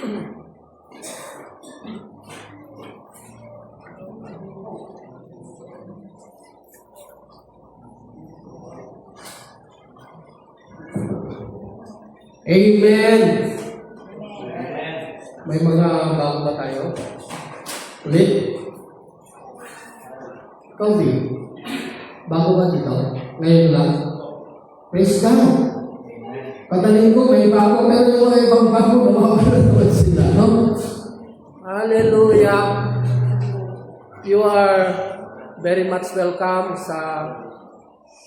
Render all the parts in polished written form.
Amen. May mga bago ba tayo? Ulit? Ikaw din? Bago ba dito? Ngayon lang? Praise God. Pataling ko, may bago, pero yung mga ibang bago, nawawala naman sila, no? Hallelujah. You are very much welcome sa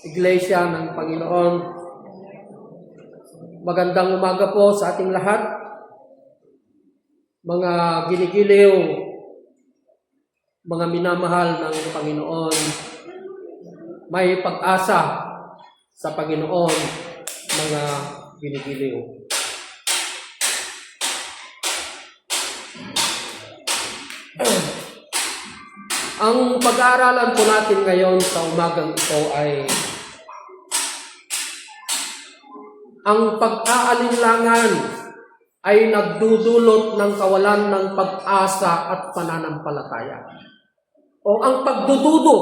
Iglesia ng Panginoon. Magandang umaga po sa ating lahat. Mga ginigiliw, mga minamahal ng Panginoon, may pag-asa sa Panginoon, mga ginigiliw. Ang pag-aaralan po natin ngayon sa umagang ito ay ang pag-aalinlangan ay nagdudulot ng kawalan ng pag-asa at pananampalataya. O ang pagdududa,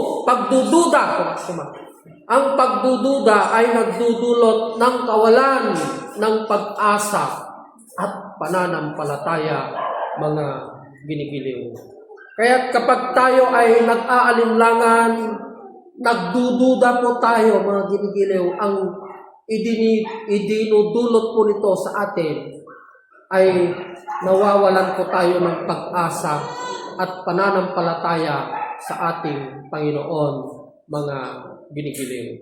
ang pagdududa ay nagdudulot ng kawalan ng pag-asa at pananampalataya, mga ginigiliw. Kaya kapag tayo ay nag-aalinlangan, nagdududa po tayo, mga ginigiliw, ang idinudulot po nito sa atin ay nawawalan po tayo ng pag-asa at pananampalataya sa ating Panginoon, mga ginigiliw.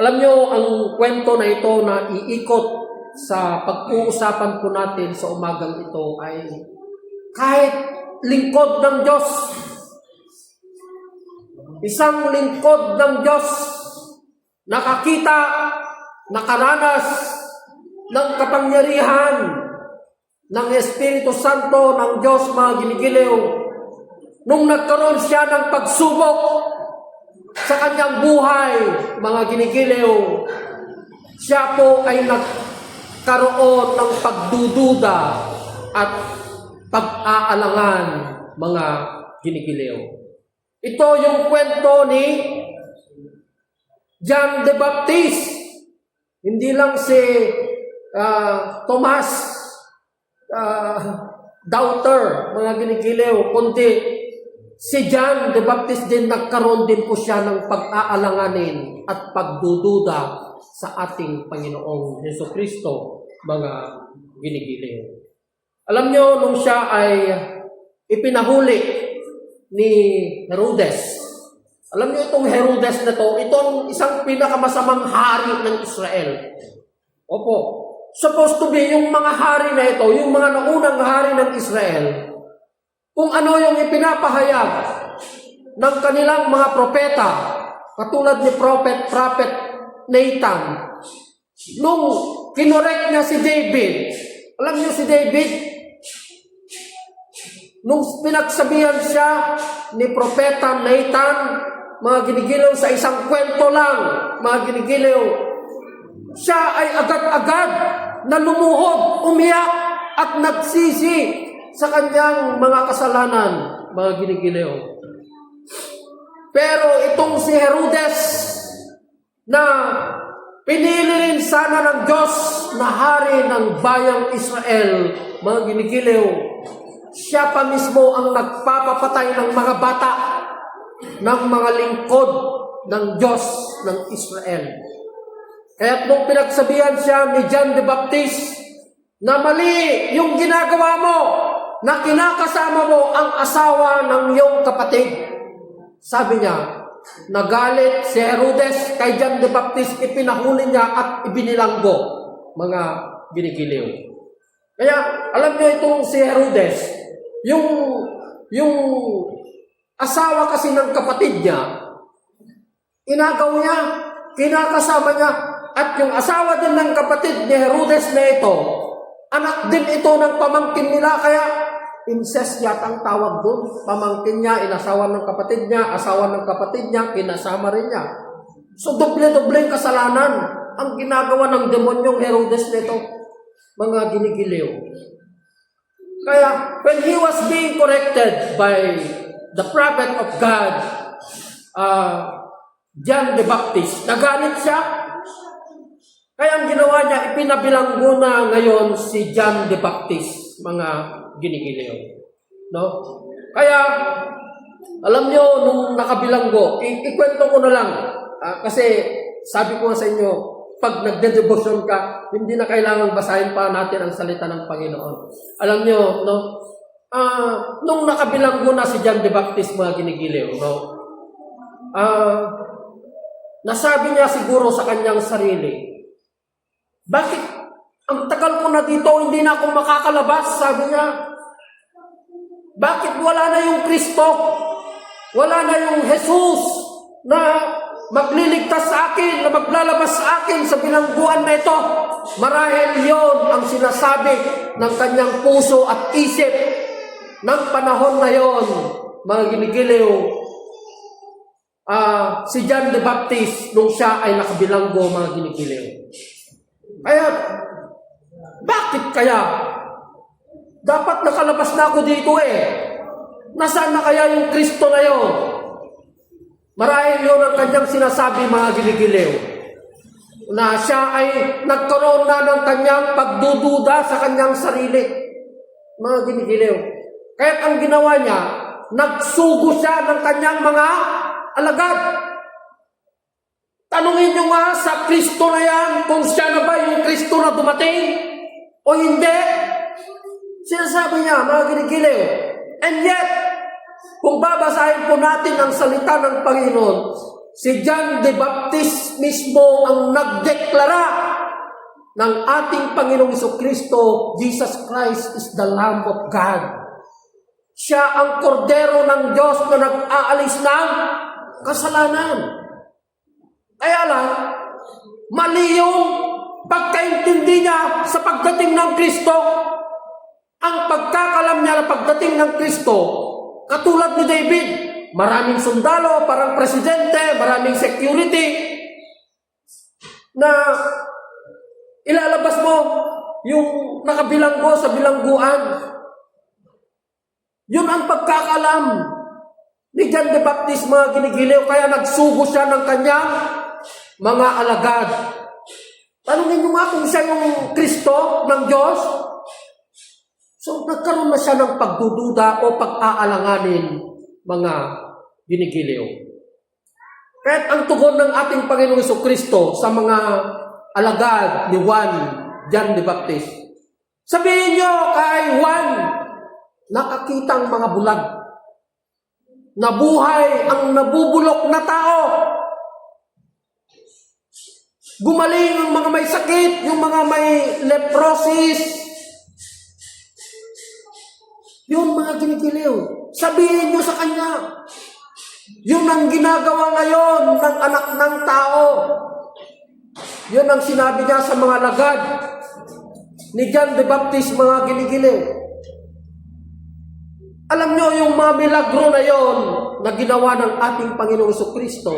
Alam nyo, ang kwento na ito na iikot sa pag-uusapan po natin sa umagang ito ay kahit lingkod ng Diyos, isang lingkod ng Diyos, nakakita, nakaranas ng kapangyarihan ng Espiritu Santo ng Diyos, mga ginigiliw, nung nagkaroon siya ng pagsubok sa kanyang buhay, mga ginigiliw, siya po ay nagkaroon ng pagdududa at pag-aalangan, mga ginigiliw. Ito yung kwento ni John the Baptist. Hindi lang si Thomas doubter, mga ginigiliw, kundi si John the Baptist din, nagkaroon din po siya ng pag-aalanganin at pagdududa sa ating Panginoong Jesucristo, mga ginigiliw. Alam nyo, nung siya ay ipinahuli ni Herodes, alam niyo itong Herodes na to, itong isang pinakamasamang hari ng Israel. Opo. Supposed to be yung mga hari na ito, yung mga naunang hari ng Israel, kung ano yung ipinapahayag ng kanilang mga propeta, katulad ni Prophet Nathan, nung kinorek niya si David. Alam niyo si David, nung pinagsabihan siya ni Propeta Nathan, mga ginigiliw, sa isang kwento lang, mga ginigiliw, siya ay agad-agad na lumuhod, umiyak, at nagsisi sa kanyang mga kasalanan, mga ginigiliw. Pero itong si Herodes, na pinili rin sana ng Diyos na hari ng bayang Israel, mga ginigiliw, siya pa mismo ang nagpapapatay ng mga bata, ng mga lingkod ng Diyos ng Israel. Kaya nung pinagsabihan siya ni John the Baptist na mali yung ginagawa mo, na kinakasama mo ang asawa ng iyong kapatid, sabi niya, nagalit si Herodes kay John the Baptist, ipinahuli niya at ibinilanggo, mga ginigiliw. Kaya alam niyo itong si Herodes, yung asawa kasi ng kapatid niya, inagaw niya, kinakasama niya, at yung asawa din ng kapatid ni Herodes na ito, anak din ito ng pamangkin nila, kaya incest yata ang tawag doon. Pamangkin niya, inasawa ng kapatid niya, asawa ng kapatid niya, kinasama rin niya. So doble-doble kasalanan ang ginagawa ng demonyong Herodes nito, mga ginigiliw. Kaya, when he was being corrected by the prophet of God, John the Baptist, nagalit siya. Kaya ang ginawa niya, ipinabilanggo na ngayon si John the Baptist, mga ginigiliw. No? Kaya, alam nyo, nung nakabilanggo, ikwento ko na lang. Kasi, sabi ko nga sa inyo, pag nagde-devotion ka, hindi na kailangan basahin pa natin ang salita ng Panginoon. Alam nyo, no? Nung nakabilanggo na si John the Baptist, mga ginigiliw, no? Nasabi niya siguro sa kanyang sarili, bakit ang tagal ko na dito, hindi na ako makakalabas, sabi niya. Bakit wala na yung Kristo? Wala na yung Jesus na magliligtas sa akin, na maglalabas sa akin sa bilangguan na ito. Marahil yon ang sinasabi ng kanyang puso at isip ng panahon na yon, mga ginigiliw. Si John the Baptist, nung siya ay nakabilanggo, mga ginigiliw. Kaya, bakit kaya? Dapat nakalabas na ako dito Nasaan na kaya yung Kristo na yon? Marahil yun ang kanyang sinasabi, mga ginigiliw, na siya ay nagkaroon na ng kanyang pagdududa sa kanyang sarili, mga ginigiliw. Kaya ang ginawa niya, nagsugo siya ng kanyang mga alagad. Tanungin nyo nga sa Kristo na yan, kung siya na ba yung Kristo na dumating o hindi. Sinasabi niya, mga ginigiliw. And yet, kung babasahin po natin ang salita ng Panginoon, si John the Baptist mismo ang nagdeklara ng ating Panginoong Jesucristo, Jesus Christ is the Lamb of God. Siya ang kordero ng Diyos na nag-aalis ng kasalanan. Kaya lang, mali yung pagkaintindi niya sa pagdating ng Kristo. Ang pagkakalam niya na pagdating ng Kristo, katulad ni David, maraming sundalo, parang presidente, maraming security, na ilalabas mo yung nakabilanggo sa bilangguan. Yun ang pagkakalam ni John the Baptist, mga ginigiliw. Kaya nagsugo siya ng kanyang mga alagad. Tanungin nyo nga kung siya yung Kristo ng Diyos. So, nagkaroon na siya ng pagdududa o pag-aalanganin, mga ginigiliw. Kahit ang tugon ng ating Panginoong Jesucristo sa mga alagad ni Juan, John the Baptist, sabihin nyo kay Juan, nakakitang mga bulag, nabuhay ang nabubulok na tao, gumaling ang mga may sakit, yung mga may leprosis. Yun, mga ginigiliw. Sabihin nyo sa kanya. Yun ang ginagawa ngayon ng anak ng tao. Yun ang sinabi niya sa mga lagad ni John the Baptist, mga ginigiliw. Alam nyo, yung mga milagro na yon na ginawa ng ating Panginoong Jesucristo,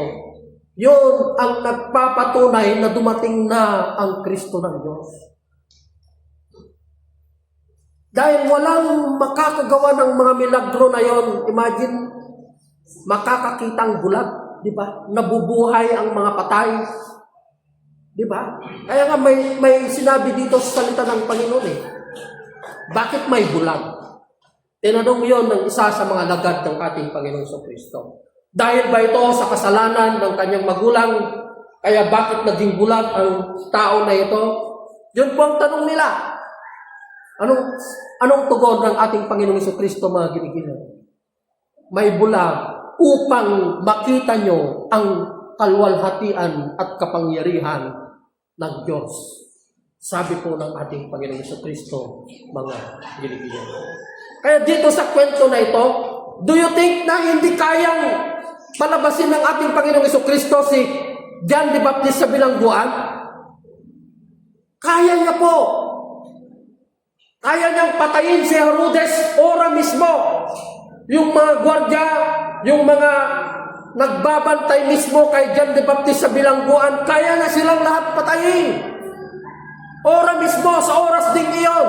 yun ang nagpapatunay na dumating na ang Kristo ng Diyos. Dahil walang makakagawa ng mga milagro na yon, imagine, makakakitang bulag, di ba? Nabubuhay ang mga patay, di ba? Kaya nga may sinabi dito sa salita ng Panginoon bakit may bulag? Tinanong yon ng isa sa mga lagad ng ating Panginoong Jesucristo. Dahil ba ito sa kasalanan ng kanyang magulang? Kaya bakit naging bulag ang tao na ito? Yun po ang tanong nila. Anong tugon ng ating Panginoong Jesucristo, mga ginigiliw? May bulag upang makita nyo ang kalwalhatian at kapangyarihan ng Diyos. Sabi po ng ating Panginoong Jesucristo, mga ginigiliw. Kaya dito sa kwento na ito, do you think na hindi kayang palabasin ng ating Panginoong Jesucristo si John the Baptist sa bilangguan? Kaya niya po. Kaya niyang patayin si Herodes ora mismo. Yung mga gwardya, yung mga nagbabantay mismo kay John the Baptist sa bilangguan, kaya na silang lahat patayin. Ora mismo, sa oras ding iyon.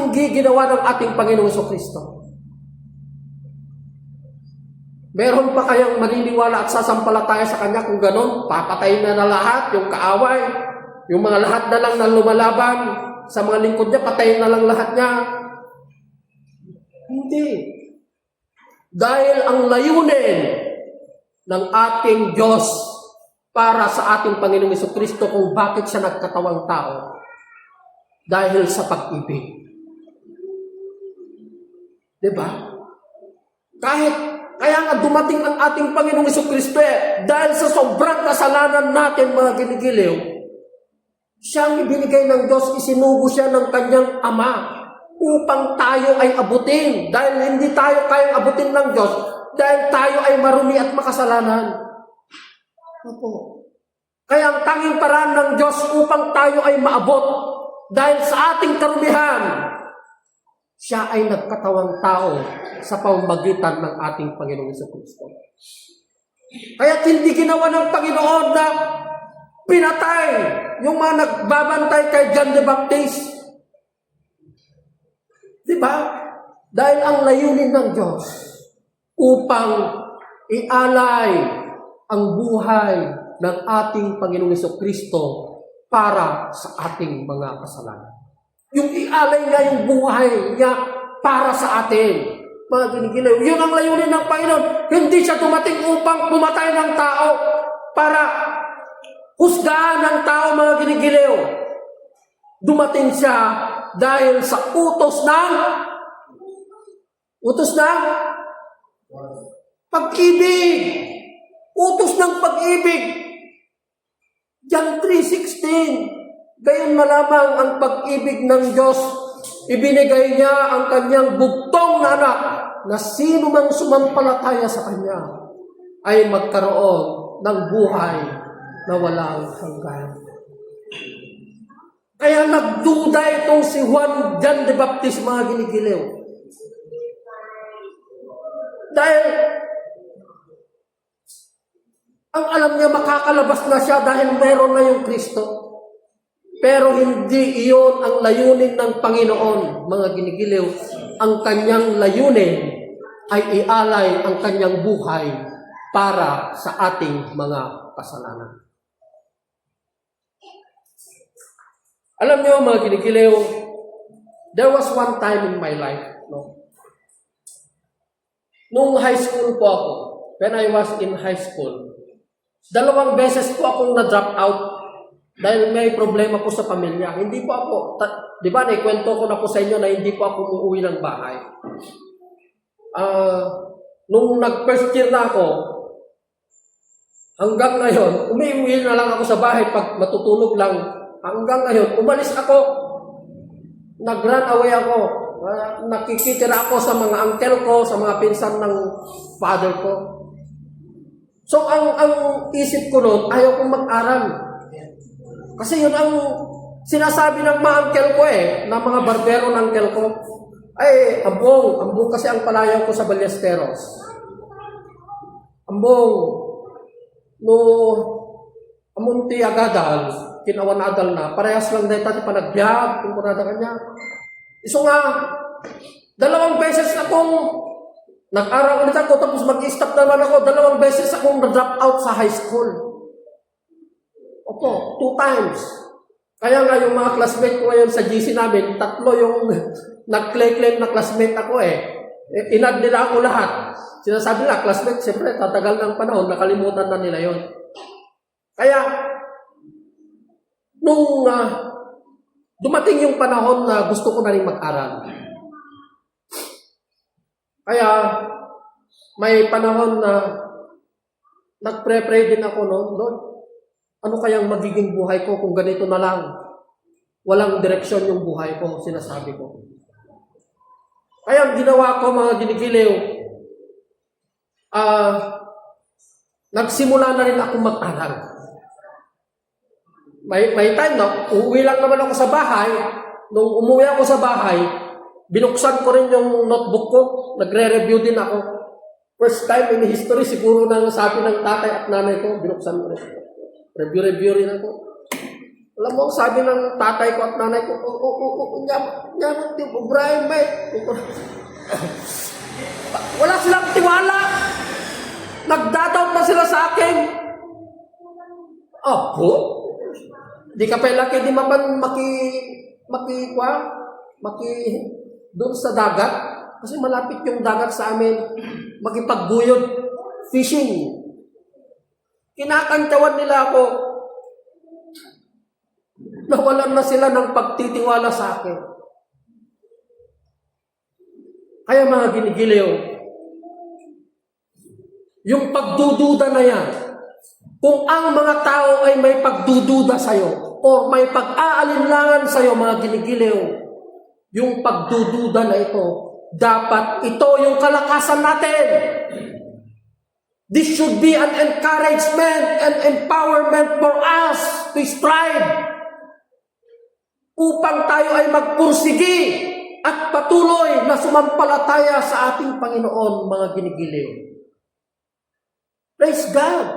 hindi ginawa ng ating Panginoong Jesucristo? Meron pa kayang maniniwala at sasampalataya sa Kanya kung ganon? Papatayin na lahat, yung kaaway, yung mga lahat na lang na lumalaban sa mga lingkod niya, patayin na lang lahat niya. Hindi. Dahil ang layunin ng ating Diyos para sa ating Panginoong Jesucristo kung bakit siya nagkatawang tao, dahil sa pag-ibig. Diba? Kaya nga dumating ang ating Panginoong Jesucristo dahil sa sobrang kasalanan natin, mga ginigiliw, siyang ibinigay ng Diyos, isinugo siya ng kanyang Ama upang tayo ay abutin. Dahil hindi tayo kayang abutin ng Diyos, dahil tayo ay marumi at makasalanan. Opo. Kaya ang tanging paraan ng Diyos upang tayo ay maabot, dahil sa ating karumihan, siya ay nagkatawang tao sa pamamagitan ng ating Panginoong Jesucristo. Kaya hindi ginawa ng Panginoon na pinatay yung mga nagbabantay kay John the Baptist. Diba? Dahil ang layunin ng Diyos upang ialay ang buhay ng ating Panginoong Jesucristo para sa ating mga kasalanan. Yung ialay niya yung buhay niya para sa atin. Mga ginigiliw, yun ang layunin ng Panginoon. Hindi siya dumating upang pumatay ng tao para husgahan ng tao, mga ginigiliw. Dumating siya dahil sa utos ng pag-ibig. Utos ng pag-ibig. John 3:16. Gayon malamang ang pag-ibig ng Diyos, ibinigay niya ang kanyang bugtong na anak, na sino mang sumampalataya sa kanya ay magkaroon ng buhay na walang hanggan. Kaya nagduda itong si John the Baptist, mga ginigiliw. Dahil ang alam niya makakalabas na siya dahil meron na yung Kristo. Pero hindi iyon ang layunin ng Panginoon, mga ginigiliw. Ang kanyang layunin ay ialay ang kanyang buhay para sa ating mga kasalanan. Alam niyo, mga ginigiliw, there was one time in my life, nung high school po ako, when I was in high school, 2 beses po akong na-drop out dahil may problema po sa pamilya. Hindi po ako, di ba, naikwento ko na po sa inyo na hindi po ako umuwi ng bahay. Nung nag-first year na ako, hanggang ngayon, umiuwi na lang ako sa bahay pag matutulog lang. Hanggang ngayon, umalis ako, nag-run away ako, nakikitira ako sa mga uncle ko, sa mga pinsan ng father ko. So, ang isip ko noon, ayaw kong mag-aral. Kasi yun ang sinasabi ng mga uncle ko na mga barbero ng uncle ko. Ay, ambong kasi ang palayaw ko sa Ballesteros. Ambong, no, amunti agadal, kinawan adal na, parehas lang dahil tati panagbiag, kung kunada kanya. So nga, 2 beses akong nag-aral ulit ako, tapos mag-stop naman ako, 2 beses akong na-drop out sa high school. Opo, 2 times. Kaya nga yung mga classmate ko ngayon sa GC namin, 3 yung nag-claim na classmate ako Inad nila ako lahat. Sinasabi nila, classmate, siyempre, tatagal ng panahon, nakalimutan na nila yon. Kaya, nung dumating yung panahon na gusto ko na rin mag-aral. Kaya, may panahon na nagpre-pray din ako, Lord, ano kayang magiging buhay ko kung ganito na lang? Walang direksyon yung buhay ko, sinasabi ko. Kaya ang ginawa ko, mga ginigiliw, nagsimula na rin ako mag-aral. May time na, uuwi lang naman ako sa bahay. Nung umuwi ako sa bahay, binuksan ko rin yung notebook ko, nagre-review din ako. First time in history, siguro na sabi ng tatay at nanay ko, binuksan ko rin. Review rin ako. Alam mo, sabi ng tatay ko at nanay ko, nyaman, Brian, mate. Wala silang tiwala. Nagdadaw na sila sa akin. Apo? Di ka pelaki di mapan doon sa dagat. Kasi malapit yung dagat sa amin. Makipagbuyod. Fishing. Kinakantyawan nila ako. Nawalan na sila ng pagtitiwala sa akin. Kaya mga ginigiliw, yung pagdududa na yan, kung ang mga tao ay may pagdududa sa'yo, o may pag-aalinlangan sa'yo, mga ginigiliw, yung pagdududa na ito, dapat ito yung kalakasan natin. This should be an encouragement and empowerment for us to strive upang tayo ay magpursigi at patuloy na sumampalataya sa ating Panginoon, mga ginigiliw. Praise God!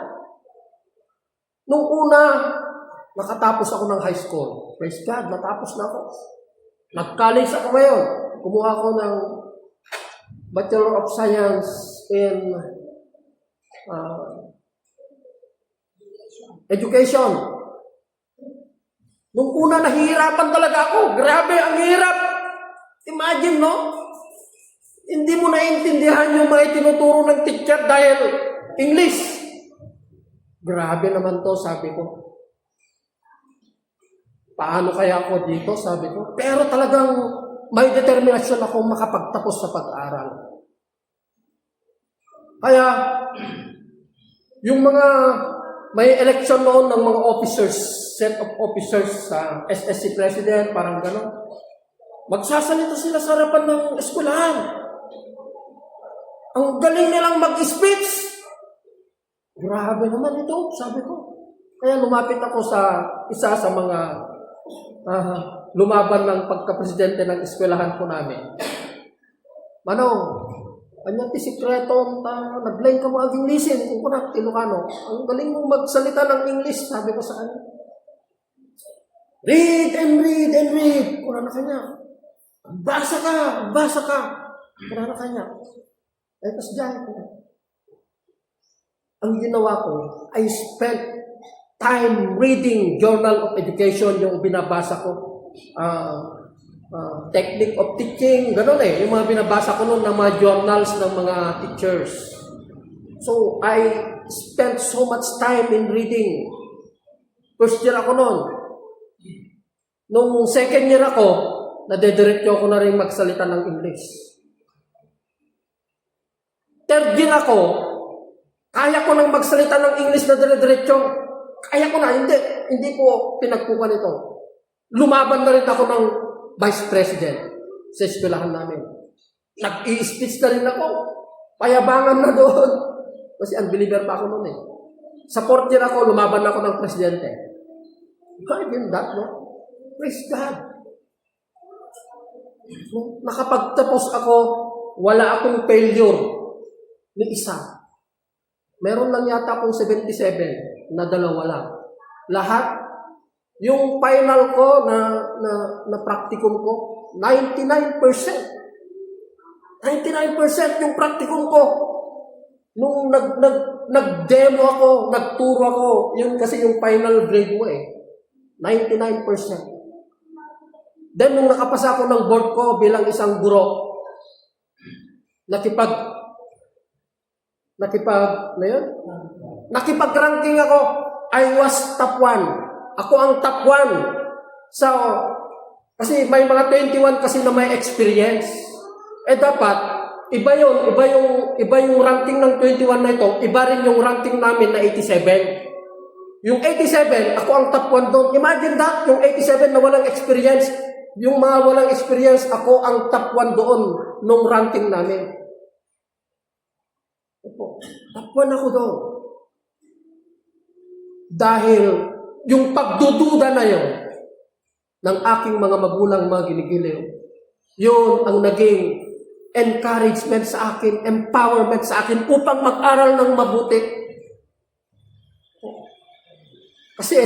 Nung una, nakatapos ako ng high school. Praise God, natapos na ako. Nag-college ako ngayon. Kumuha ako ng Bachelor of Science in Education. Nung una, nahihirapan talaga ako. Grabe, ang hirap. Imagine, no? Hindi mo naiintindihan yung mga itinuturo ng teacher dahil English. Grabe naman to, sabi ko. Paano kaya ako dito, sabi ko. Pero talagang may determinasyon ako makapagtapos sa pag-aaral. Kaya, yung mga may election noon ng mga officers, set of officers sa SSC President, parang gano'n. Magsasalita sila sa harapan ng eskwelahan. Ang galing nilang mag-speech. Grabe naman ito, sabi ko. Kaya lumapit ako sa isa sa mga lumaban ng pagka-presidente ng eskwelahan ko namin. Manong, kanyang tisikreto, nag-line ka mo aging lisin, kung kuna, Ilocano. Ang galing mong magsalita ng English, sabi ko sa kanya. Read and read and read. Kuna na kanya. Basa ka. Kuna na kanya. Ay, tas dyan. Ang ginawa ko, I spent time reading Journal of Education, yung binabasa ko. Technique of teaching, gano'n eh. Yung mga binabasa ko noon ng mga journals ng mga teachers. So, I spent so much time in reading. First year ako noon. Nung second year ako, nadediretso ako na rin magsalita ng English. Third year ako, kaya ko nang magsalita ng English na dire-diretso. Kaya ko na, hindi ko pinagpukan ito. Lumaban na rin ako ng Vice President sa eskwelahan namin. Nag-i-speech na rin ako. Payabangan na doon. Kasi unbeliever pa ako noon eh. Sa fourth year ako, lumaban ako ng presidente. Again, that, no? Praise God. Nakapagtapos ako, wala akong failure ni isa. Meron lang yata akong 77 na dalawa lang. Lahat, yung final ko na practicum ko, 99%. 99% yung practicum ko. Nung nag-demo ako, nagturo ako, yun kasi yung final grade mo eh. 99%. Then nung nakapasa ako ng board ko bilang isang guro, nakipag-ranking ako. I was top 1. Ako ang top 1. So, kasi may mga 21 kasi na may experience. Eh dapat, iba yung ranking ng 21 na ito, iba rin yung ranking namin na 87. Yung 87, ako ang top 1 doon. Imagine that, yung 87 na walang experience, yung mga walang experience, ako ang top 1 doon nung ranking namin. Top 1 ako doon. Dahil yung pagdududa na yun ng aking mga magulang, mga ginigiliw, yun ang naging encouragement sa akin, empowerment sa akin upang mag-aral ng mabuti. Kasi